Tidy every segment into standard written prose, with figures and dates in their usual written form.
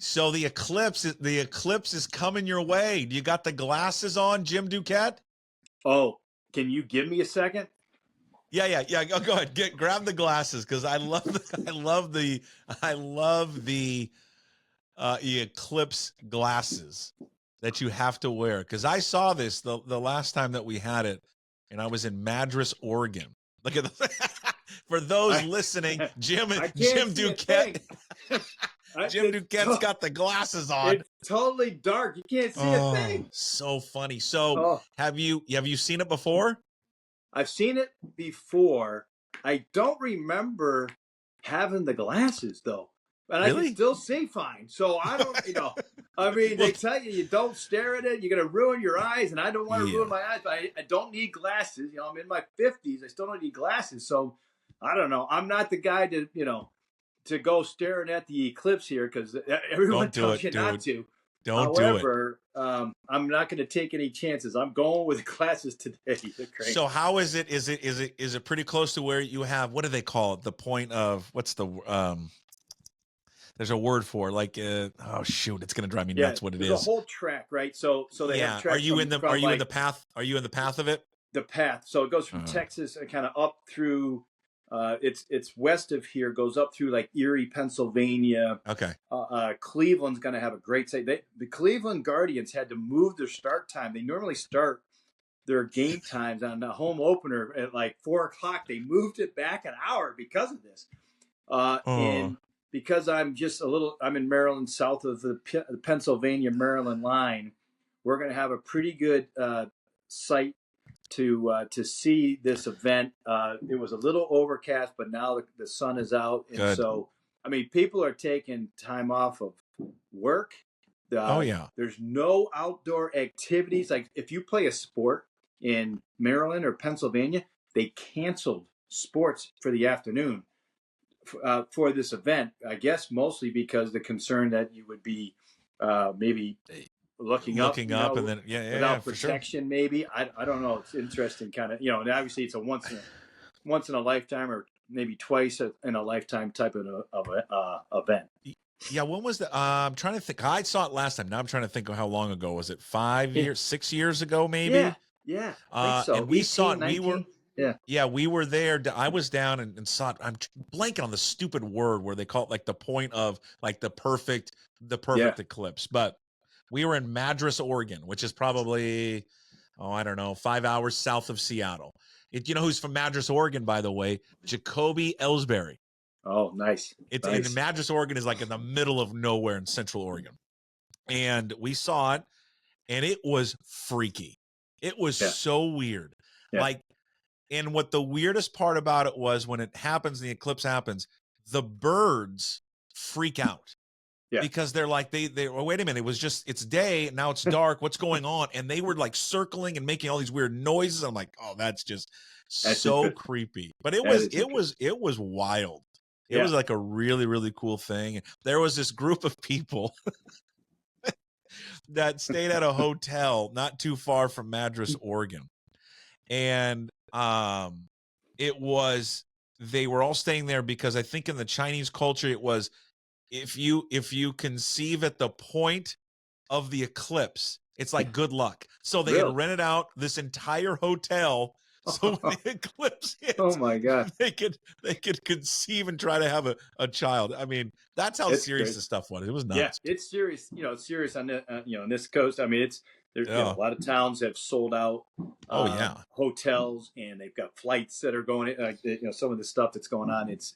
So the eclipse is coming your way. You got the glasses on, Jim Duquette? Oh, can you give me a second? Yeah. Go ahead. Grab the glasses because I love the eclipse glasses that you have to wear. Because I saw this the last time that we had it, and I was in Madras, Oregon. Look at the for those listening, Jim Duquette. Jim Duquette's got the glasses on. It's totally dark. You can't see a thing. So funny. So have you seen it before? I've seen it before. I don't remember having the glasses though. But really? I can still see fine. So I don't, I mean, they tell you don't stare at it. You're going to ruin your eyes. And I don't want to ruin my eyes. But I don't need glasses. I'm in my 50s. I still don't need glasses. So I don't know. I'm not the guy to, to go staring at the eclipse here because everyone tells you not to. However, I'm not going to take any chances. I'm going with glasses today. So how is it? Is it pretty close to where you have, what do they call it? The point of, what's the, there's a word for like, oh shoot, it's going to drive me nuts what it is. The whole track, right? So they have tracks. Are you in the path? Are you in the path of it? The path. So it goes from Texas and kind of up through, it's west of here, goes up through like Erie, Pennsylvania. Okay. Cleveland's going to have a great site. The Cleveland Guardians had to move their start time. They normally start their game times on the home opener at like 4:00. They moved it back an hour because of this. And because I'm in Maryland, south of the Pennsylvania-Maryland line, we're going to have a pretty good site to see this event. It was a little overcast, but now the sun is out. And so, I mean, people are taking time off of work. There's no outdoor activities. Like if you play a sport in Maryland or Pennsylvania, they canceled sports for the afternoon for this event. I guess mostly because the concern that you would be maybe looking up and then without protection, sure. Maybe I don't know. It's interesting, kind of, and obviously it's a once in a lifetime or maybe twice in a lifetime type of event. Yeah, when was that? I'm trying to think. I saw it last time. Now I'm trying to think of how long ago. Was it 5 years, 6 years ago, maybe? Yeah. I think so. And we 18, saw it. 19? We were there. I was down and saw it. I'm blanking on the stupid word where they call it like the point of like the perfect eclipse. But we were in Madras, Oregon, which is probably, I don't know, 5 hours south of Seattle. You know who's from Madras, Oregon, by the way? Jacoby Ellsbury. Oh, nice. And Madras, Oregon is like in the middle of nowhere in Central Oregon. And we saw it, and it was freaky. It was so weird. Yeah. And what the weirdest part about it was when it happens, the eclipse happens, the birds freak out. Yeah. Because they're like, wait a minute, it's day, now it's dark, what's going on? And they were like circling and making all these weird noises. I'm like, oh, that's so creepy. But it was wild. It was like a really, really cool thing. There was this group of people that stayed at a hotel not too far from Madras, Oregon. And they were all staying there because I think in the Chinese culture, it was, if you conceive at the point of the eclipse, it's like good luck. So they had rented out this entire hotel. So when the eclipse hit, oh my God, they could conceive and try to have a child. I mean, that's how serious this stuff was. It was nuts. Yeah, it's serious. It's serious on the on this coast. I mean, there's a lot of towns have sold out. Hotels, and they've got flights that are going. Some of the stuff that's going on. It's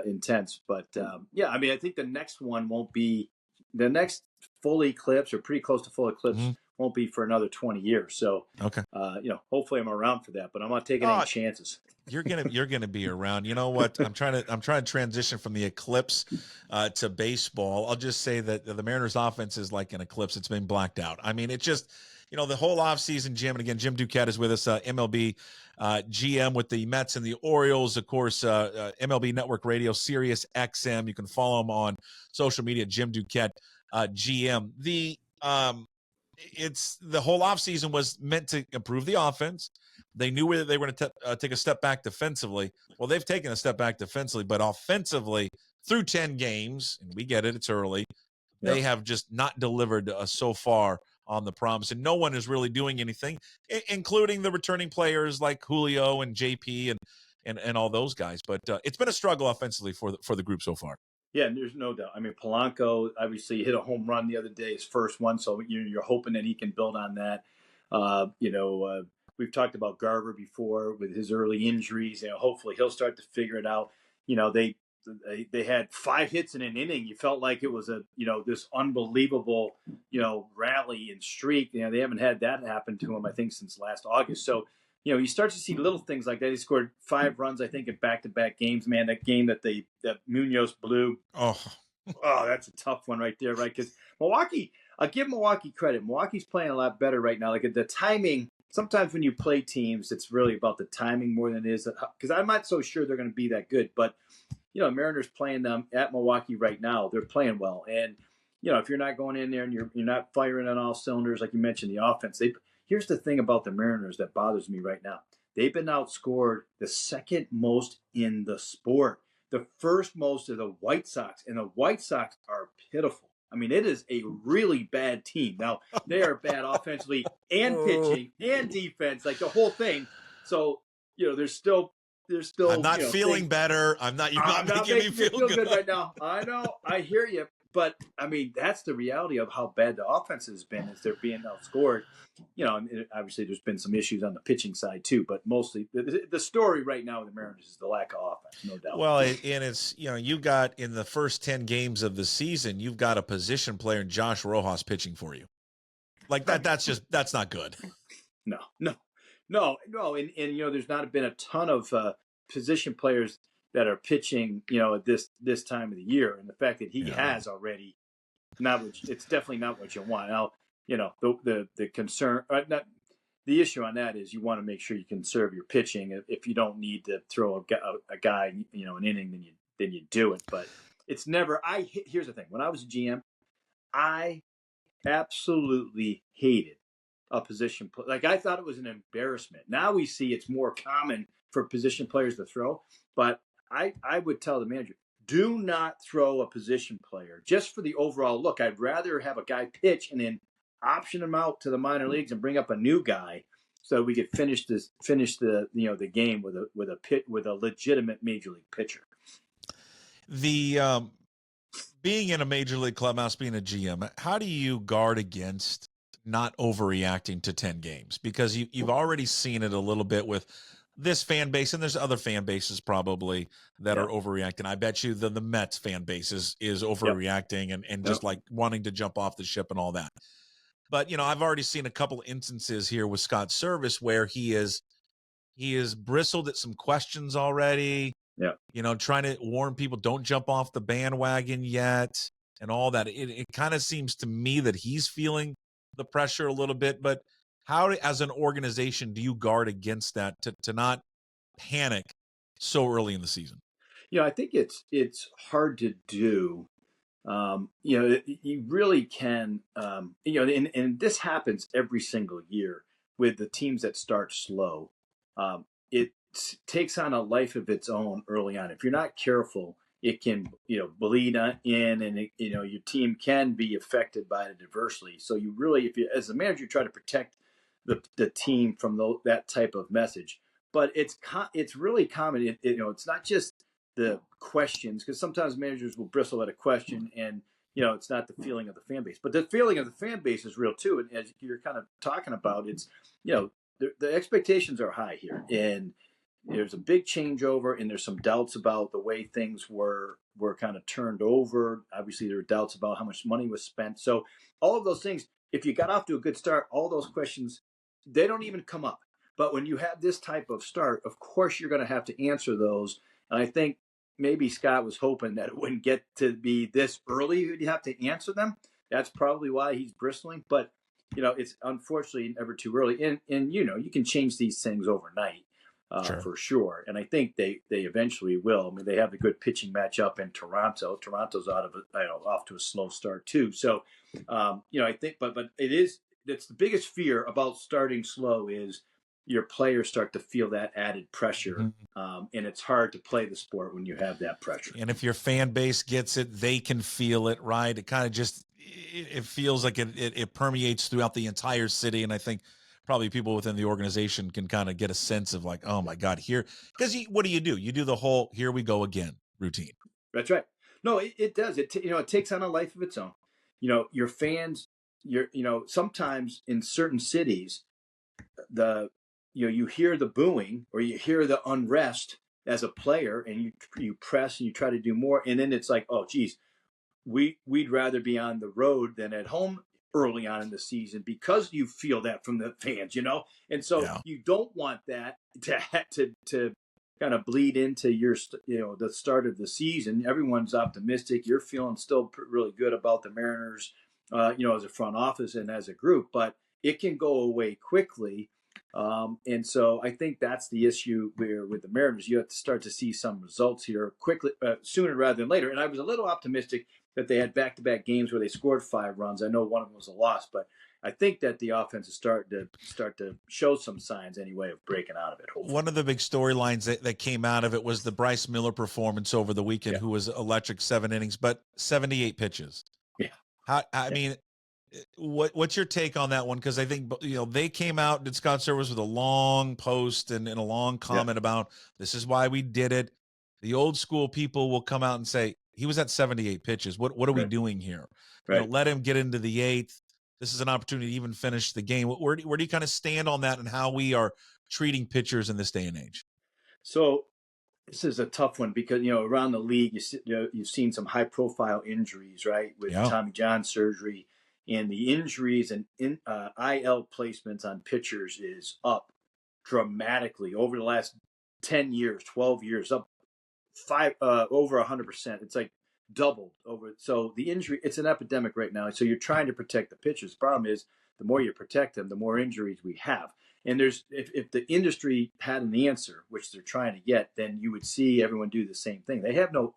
intense. But I mean, I think the next one won't be the next full eclipse or pretty close to full eclipse. Mm-hmm. Won't be for another 20 years. So, hopefully I'm around for that, but I'm not taking any chances. You're gonna be around. You know what? I'm trying to transition from the eclipse to baseball. I'll just say that the Mariners offense is like an eclipse. It's been blacked out. I mean, it's just, the whole offseason, Jim, and again, Jim Duquette is with us, MLB GM with the Mets and the Orioles, of course, MLB Network Radio, Sirius XM. You can follow him on social media, Jim Duquette, GM. The whole offseason was meant to improve the offense. They knew whether they were going to take a step back defensively. Well, they've taken a step back defensively, but offensively, through 10 games, and we get it, it's early, they have just not delivered so far on the promise, and no one is really doing anything, including the returning players like Julio and JP and all those guys. But it's been a struggle offensively for the group so far. Yeah, and there's no doubt. I mean, Polanco obviously hit a home run the other day, his first one, so you're hoping that he can build on that. We've talked about Garver before with his early injuries. Hopefully he'll start to figure it out. They had 5 hits in an inning. You felt like it was this unbelievable rally and streak. They haven't had that happen to him, I think, since last August. So you start to see little things like that. He scored 5 runs, I think, in back-to-back games. Man, that game that Munoz blew. Oh, that's a tough one right there, right? Because Milwaukee, I'll give Milwaukee credit. Milwaukee's playing a lot better right now. Like the timing. Sometimes when you play teams, it's really about the timing more than it is. Because I'm not so sure they're going to be that good. But Mariners playing them at Milwaukee right now. They're playing well, and if you're not going in there and you're not firing on all cylinders, like you mentioned, the offense. Here's the thing about the Mariners that bothers me right now. They've been outscored the second most in the sport. The first most of the White Sox, and the White Sox are pitiful. I mean, it is a really bad team. Now, they are bad offensively and pitching and defense, like the whole thing. So, there's still. I'm not feeling better. You're not making me feel good right now. I know. I hear you. But, I mean, that's the reality of how bad the offense has been as they're being outscored. And obviously there's been some issues on the pitching side too, but mostly the story right now with the Mariners is the lack of offense, no doubt. Well, and it's, you got in the first 10 games of the season, you've got a position player in Josh Rojas pitching for you. Like that's not good. No. And there's not been a ton of position players that are pitching, at this time of the year. And the fact that he has already, it's definitely not what you want. Now, the concern, the issue on that is you want to make sure you conserve your pitching. If you don't need to throw a guy, an inning, then you do it. But it's never. Here's the thing: when I was a GM, I absolutely hated a position play. Like I thought it was an embarrassment. Now we see it's more common for position players to throw, but I would tell the manager, do not throw a position player just for the overall look. I'd rather have a guy pitch and then option him out to the minor leagues and bring up a new guy so we could finish the game with a legitimate major league pitcher. The being in a major league clubhouse, being a GM, how do you guard against not overreacting to 10 games? Because you've already seen it a little bit with this fan base, and there's other fan bases probably that are overreacting. I bet you the Mets fan base is overreacting and just like wanting to jump off the ship and all that. But, I've already seen a couple instances here with Scott Service where he is bristled at some questions already. Yeah. Trying to warn people, don't jump off the bandwagon yet and all that. It kind of seems to me that he's feeling the pressure a little bit, but how, as an organization, do you guard against that to not panic so early in the season? I think it's hard to do. You really can, and this happens every single year with the teams that start slow. It takes on a life of its own early on. If you're not careful, it can, bleed in, and your team can be affected by it adversely. So you really, if you, as a manager, try to protect the team from that type of message. But it's really common. It's not just the questions, because sometimes managers will bristle at a question and it's not the feeling of the fan base, but the feeling of the fan base is real too. And as you're kind of talking about, it's the expectations are high here, and there's a big changeover, and there's some doubts about the way things were kind of turned over. Obviously there are doubts about how much money was spent. So all of those things, if you got off to a good start, all those questions, they don't even come up. But when you have this type of start, of course you're going to have to answer those. And I think maybe Scott was hoping that it wouldn't get to be this early. You'd have to answer them. That's probably why he's bristling. But, it's unfortunately never too early. And you can change these things overnight for sure. And I think they eventually will. I mean, they have a good pitching matchup in Toronto. Toronto's off to a slow start too. So, I think, but it's the biggest fear about starting slow is your players start to feel that added pressure. And it's hard to play the sport when you have that pressure. And if your fan base gets it, they can feel it, right? It kind of just, it feels like it permeates throughout the entire city. And I think probably people within the organization can kind of get a sense of like, oh my God, here, because what do? You do the whole, here we go again routine. That's right. No, it does. It takes on a life of its own. Your fans, sometimes in certain cities, you hear the booing or you hear the unrest as a player, and you press and you try to do more, and then it's like, oh geez, we'd rather be on the road than at home early on in the season, because you feel that from the fans, and so you don't want that to kind of bleed into the start of the season. Everyone's optimistic. You're feeling still really good about the Mariners, as a front office and as a group, but it can go away quickly. And so I think that's the issue with the Mariners. You have to start to see some results here quickly, sooner rather than later. And I was a little optimistic that they had back-to-back games where they scored 5 runs. I know one of them was a loss, but I think that the offense is start to show some signs anyway of breaking out of it. Hopefully. One of the big storylines that came out of it was the Bryce Miller performance over the weekend, who was electric, 7 innings, but 78 pitches. Yeah. I mean, what's your take on that one? Because I think they came out and did Scott Service with a long post and a long comment about this is why we did it. The old school people will come out and say he was at 78 pitches. What are we doing here? Right. Let him get into the 8th. This is an opportunity to even finish the game. Where do you kind of stand on that and how we are treating pitchers in this day and age? So this is a tough one because, around the league, you've seen some high-profile injuries, right, with Tommy John surgery. And the injuries and IL placements on pitchers is up dramatically over the last 10 years, 12 years, up over 100%. It's like doubled over. So the injury, it's an epidemic right now. So you're trying to protect the pitchers. The problem is the more you protect them, the more injuries we have. And if the industry had an answer, which they're trying to get, then you would see everyone do the same thing. They have no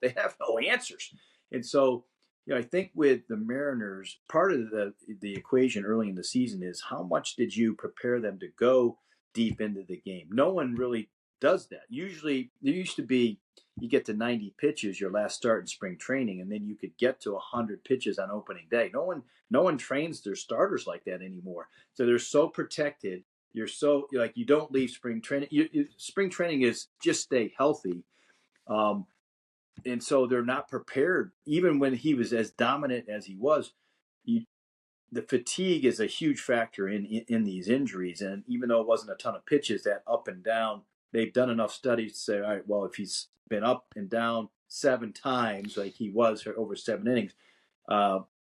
answers. And so, I think with the Mariners, part of the equation early in the season is how much did you prepare them to go deep into the game? No one really does that. Usually, there used to be, you get to 90 pitches your last start in spring training, and then you could get to 100 pitches on opening day. No one trains their starters like that anymore. So they're so protected. You're so you don't leave spring training. Spring training is just stay healthy. And so they're not prepared. Even when he was as dominant as he was, the fatigue is a huge factor in these injuries. And even though it wasn't a ton of pitches, that up and down, they've done enough studies to say, all right, well, if he's been up and down 7 times like he was for over 7 innings,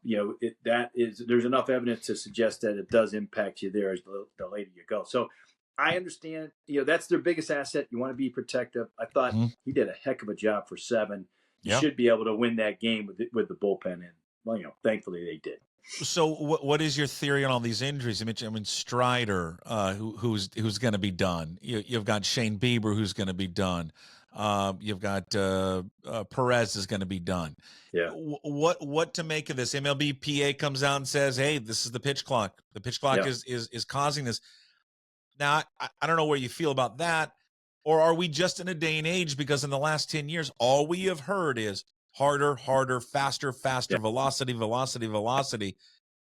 there's enough evidence to suggest that it does impact you there as the later you go. So I understand, that's their biggest asset. You want to be protective. I thought he did a heck of a job for 7. You should be able to win that game with the bullpen. And, well, thankfully they did. So what is your theory on all these injuries? I mean Strider, who's going to be done. You've got Shane Bieber, who's going to be done. You've got Perez is going to be done. Yeah. What to make of this? MLB PA comes out and says, hey, this is the pitch clock. The pitch clock is causing this. Now, I don't know where you feel about that. Or are we just in a day and age because in the last 10 years, all we have heard is harder, faster, velocity.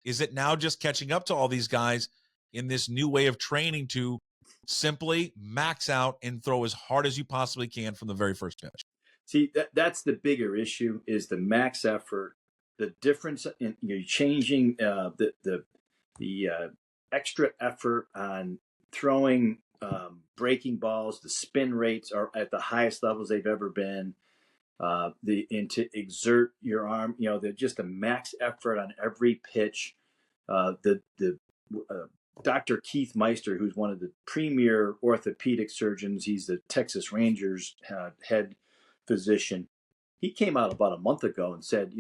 Is it now just catching up to all these guys in this new way of training to simply max out and throw as hard as you possibly can from the very first pitch? See, that's the bigger issue is the max effort, the difference in changing the extra effort on throwing breaking balls. The spin rates are at the highest levels they've ever been. And to exert your arm, just the max effort on every pitch. Dr. Keith Meister, who's one of the premier orthopedic surgeons, he's the Texas Rangers head physician. He came out about a month ago and said,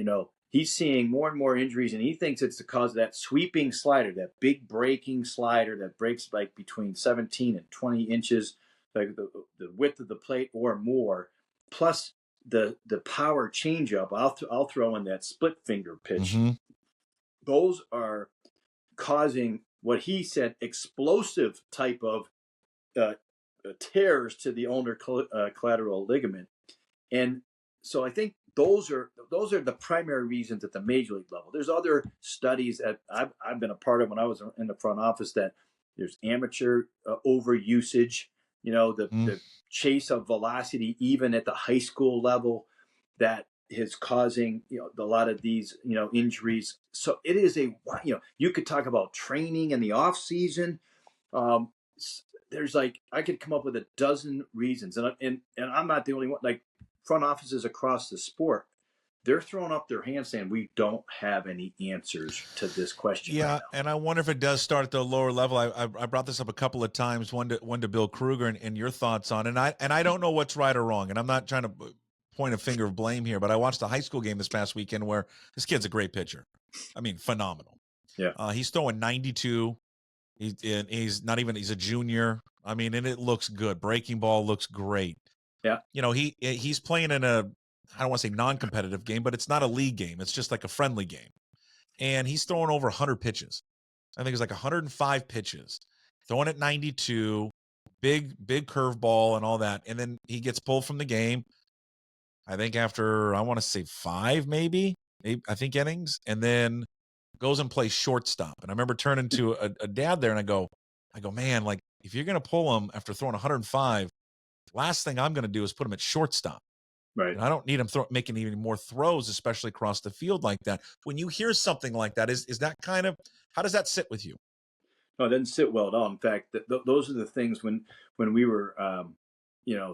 he's seeing more and more injuries, and he thinks it's because of that sweeping slider, that big breaking slider that breaks like between 17 and 20 inches, like the width of the plate or more, plus the power changeup. I'll throw in that split finger pitch. Mm-hmm. Those are causing what he said explosive type of tears to the ulnar collateral ligament, and so I think those are the primary reasons at the major league level. There's other studies that I've been a part of when I was in the front office, that there's amateur overusage, the chase of velocity even at the high school level, that is causing a lot of these injuries. So it is you could talk about training in the off season. There's I could come up with a dozen reasons, and I'm not the only one. Like, front offices across the sport, they're throwing up their hands saying we don't have any answers to this question. Yeah, right now. and I wonder if it does start at the lower level. I brought this up a couple of times, one to Bill Kruger, and your thoughts on it. And I don't know what's right or wrong, and I'm not trying to point a finger of blame here, but I watched a high school game this past weekend where this kid's a great pitcher. I mean, phenomenal. Yeah. He's throwing 92. He's a junior. I mean, and it looks good. Breaking ball looks great. Yeah. He's playing in I don't want to say non-competitive game, but it's not a league game. It's just like a friendly game. And he's throwing over 100 pitches. I think it's like 105 pitches. Throwing at 92, big curveball and all that. And then he gets pulled from the game, I think after, I want to say 5 maybe, I think, innings, and then goes and plays shortstop. And I remember turning to a dad there, and I go, man, like, if you're going to pull him after throwing 105, last thing I'm going to do is put him at shortstop. Right. And I don't need him making even more throws, especially across the field like that. When you hear something like that, is that kind of, how does that sit with you? No, it doesn't sit well at all. In fact, those are the things when we were,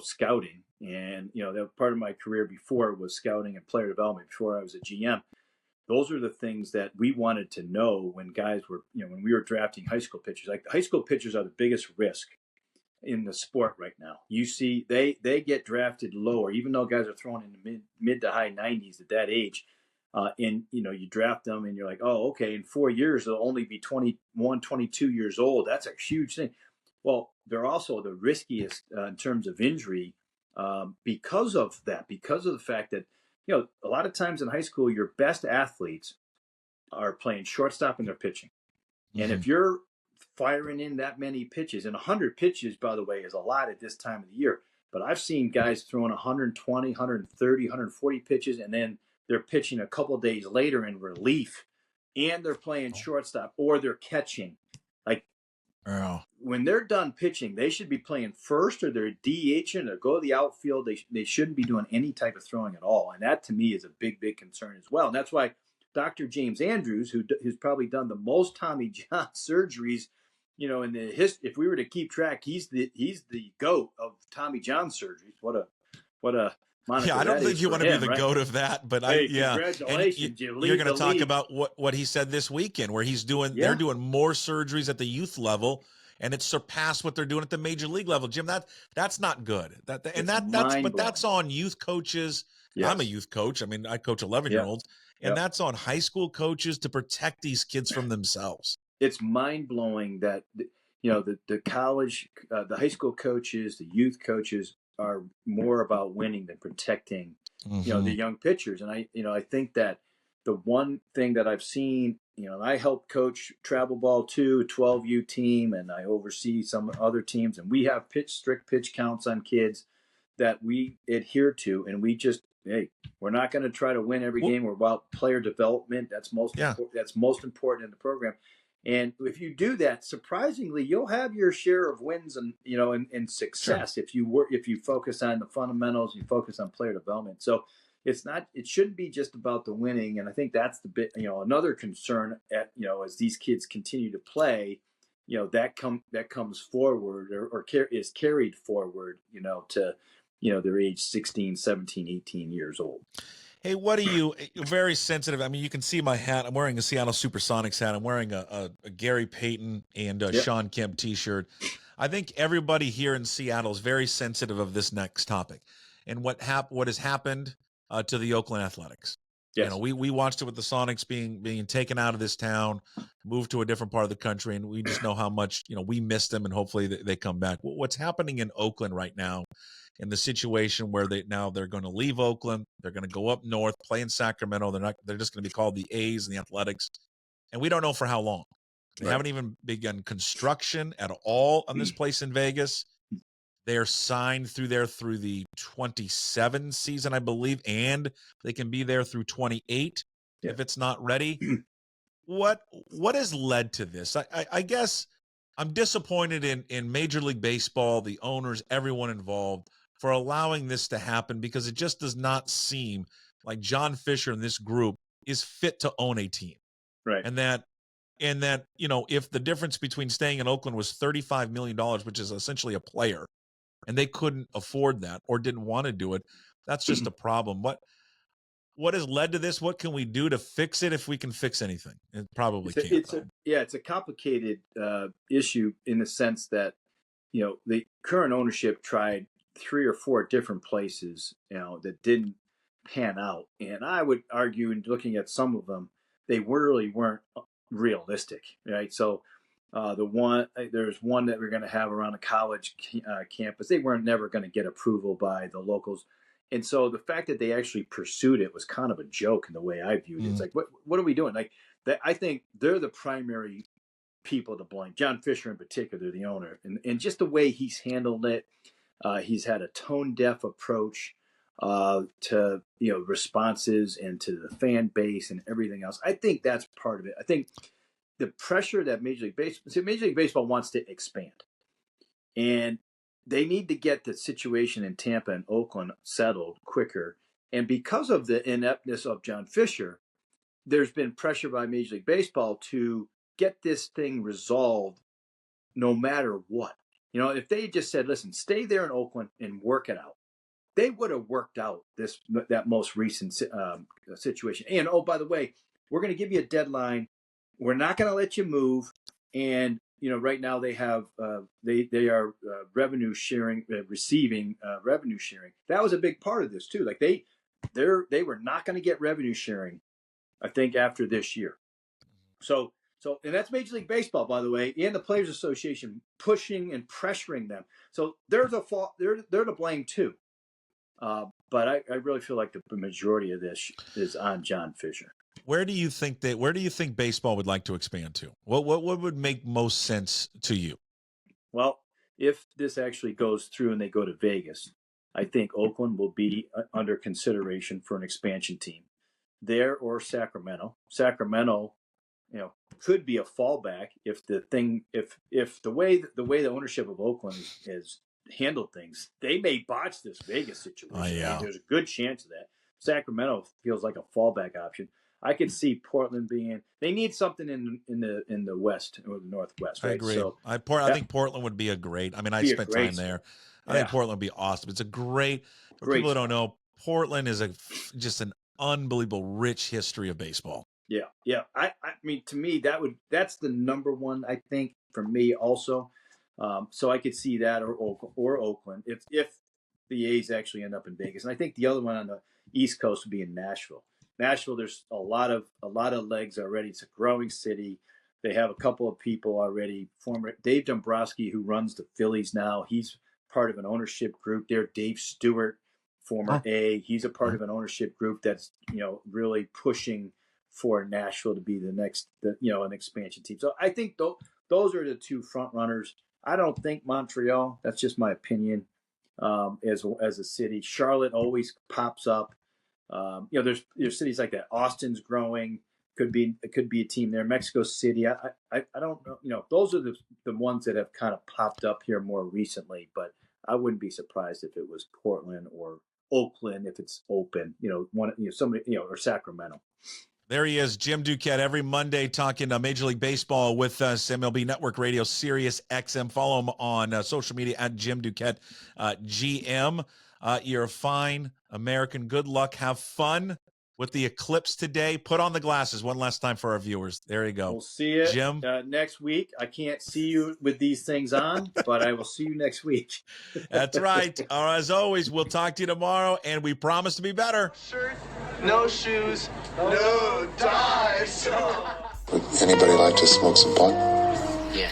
scouting, and that part of my career before was scouting and player development before I was a GM. Those are the things that we wanted to know when guys were, when we were drafting high school pitchers. Like, the high school pitchers are the biggest risk in the sport right now. You see, they get drafted lower, even though guys are throwing in the mid to high 90s at that age. And you draft them, and you're like, oh, okay, in 4 years they'll only be 21, 22 years old. That's a huge thing. Well, they're also the riskiest in terms of injury because of that, because of the fact that a lot of times in high school, your best athletes are playing shortstop and they're pitching. And if you're firing in that many pitches, and 100 pitches, by the way, is a lot at this time of the year. But I've seen guys throwing 120, 130, 140 pitches, and then they're pitching a couple of days later in relief, and they're playing shortstop, or they're catching. Like, when they're done pitching, they should be playing first, or they're DHing, or go to the outfield. They shouldn't be doing any type of throwing at all. And that, to me, is a big, big concern as well. And that's why Dr. James Andrews, who's probably done the most Tommy John surgeries, in the if we were to keep track, he's the GOAT of Tommy John surgeries. What a moniker. Yeah, I don't think you want to be the GOAT of that, but congratulations. You're going to talk about what he said this weekend, where they're doing more surgeries at the youth level, and it's surpassed what they're doing at the major league level. Jim, that's not good. That's on youth coaches. Yes. I'm a youth coach. I mean, I coach 11-year-olds, and that's on high school coaches to protect these kids from themselves. It's mind-blowing that the college, the high school coaches, the youth coaches are more about winning than protecting the young pitchers. And I think that the one thing that I've seen, I help coach travel ball too, a 12U team, and I oversee some other teams, and we have strict pitch counts on kids that we adhere to, and we just, we're not going to try to win every game. We're about player development. That's most important in the program. And if you do that, surprisingly, you'll have your share of wins and and success. Sure. If you focus on the fundamentals, you focus on player development. So it shouldn't be just about the winning. And I think that's the bit, another concern as these kids continue to play, that comes forward or is carried forward, to their age 16, 17, 18 years old. Hey, what are you very sensitive? I mean, you can see my hat. I'm wearing a Seattle Supersonics hat. I'm wearing a Gary Payton and Sean Kemp t-shirt. I think everybody here in Seattle is very sensitive of this next topic and what has happened to the Oakland Athletics. Yes. We watched it with the Sonics being taken out of this town, moved to a different part of the country, and we just know how much we missed them, and hopefully they come back. What's happening in Oakland right now? In the situation where they're going to leave Oakland, they're going to go up north, play in Sacramento. They're just going to be called the A's and the Athletics, and we don't know for how long. They haven't even begun construction at all on this place in Vegas. They're signed through the 27 season, I believe, and they can be there through 28 if it's not ready. What has led to this? I guess I'm disappointed in Major League Baseball, the owners, everyone involved, for allowing this to happen, because it just does not seem like John Fisher and this group is fit to own a team. Right. And that, if the difference between staying in Oakland was $35 million, which is essentially a player, and they couldn't afford that or didn't want to do it, that's just a problem. What has led to this? What can we do to fix it, if we can fix anything? It probably can't. It's a complicated issue, in the sense that, the current ownership tried 3 or 4 different places, that didn't pan out. And I would argue, in looking at some of them, they really weren't realistic, right? So there's one that we're going to have around a college campus. They weren't never going to get approval by the locals. And so the fact that they actually pursued it was kind of a joke, in the way I viewed it. It's like, what are we doing? Like, I think they're the primary people to blame. John Fisher in particular, the owner, and just the way he's handled it. He's had a tone-deaf approach to responses, and to the fan base and everything else. I think that's part of it. I think the pressure that Major League Baseball wants to expand, and they need to get the situation in Tampa and Oakland settled quicker. And because of the ineptness of John Fisher, there's been pressure by Major League Baseball to get this thing resolved no matter what. If they just said, listen, stay there in Oakland and work it out, they would have worked out that most recent situation. And, oh, by the way, we're going to give you a deadline. We're not going to let you move. And right now they have they are revenue sharing, receiving revenue sharing. That was a big part of this too. Like they were not going to get revenue sharing, I think, after this year. So and that's Major League Baseball, by the way, and the Players Association pushing and pressuring them. So they're to blame too. But I really feel like the majority of this is on John Fisher. Where do you think baseball would like to expand to? What would make most sense to you? Well, if this actually goes through and they go to Vegas, I think Oakland will be under consideration for an expansion team there, or Sacramento. Sacramento, could be a fallback if the way the ownership of Oakland is handled things, they may botch this Vegas situation. Oh, yeah. There's a good chance of that. Sacramento feels like a fallback option. I could see Portland they need something in the West or the Northwest. Right? I agree. So, I think Portland would be a great. I mean, I spent time there. I think Portland would be awesome. It's a great. For people who don't know, Portland is just an unbelievable rich history of baseball. Yeah. I mean, to me, that's the number one, I think, for me also. So I could see that, or Oakland, if the A's actually end up in Vegas. And I think the other one on the East Coast would be in Nashville. Nashville, there's a lot of legs already. It's a growing city. They have a couple of people already. Former Dave Dombrowski, who runs the Phillies now, he's part of an ownership group there. Dave Stewart, former A, he's a part of an ownership group that's really pushing for Nashville to be the next an expansion team. So I think those are the two front runners. I don't think Montreal. That's just my opinion. As a city, Charlotte always pops up. There's cities like that. Austin's growing. Could be a team there. Mexico City. I don't know. Those are the ones that have kind of popped up here more recently. But I wouldn't be surprised if it was Portland or Oakland if it's open. Somebody. Or Sacramento. There he is, Jim Duquette, every Monday talking Major League Baseball with us, MLB Network Radio, Sirius XM. Follow him on social media at Jim Duquette, GM. You're a fine American. Good luck. Have fun with the eclipse today. Put on the glasses one last time for our viewers. There you go. We'll see you, Jim. Next week. I can't see you with these things on, but I will see you next week. That's right. As always, we'll talk to you tomorrow, and we promise to be better. Shirt, no shoes, no ties. Would anybody like to smoke some pot? Yeah.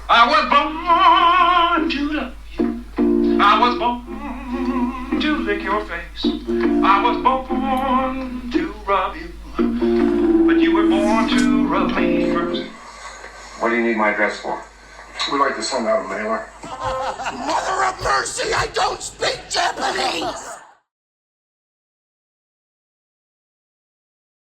I was born to love you. I was born to lick your face. I was born to rub you. But you were born to rub me first. What do you need my address for? We like to send out a mailer. Mother of mercy, I don't speak Japanese!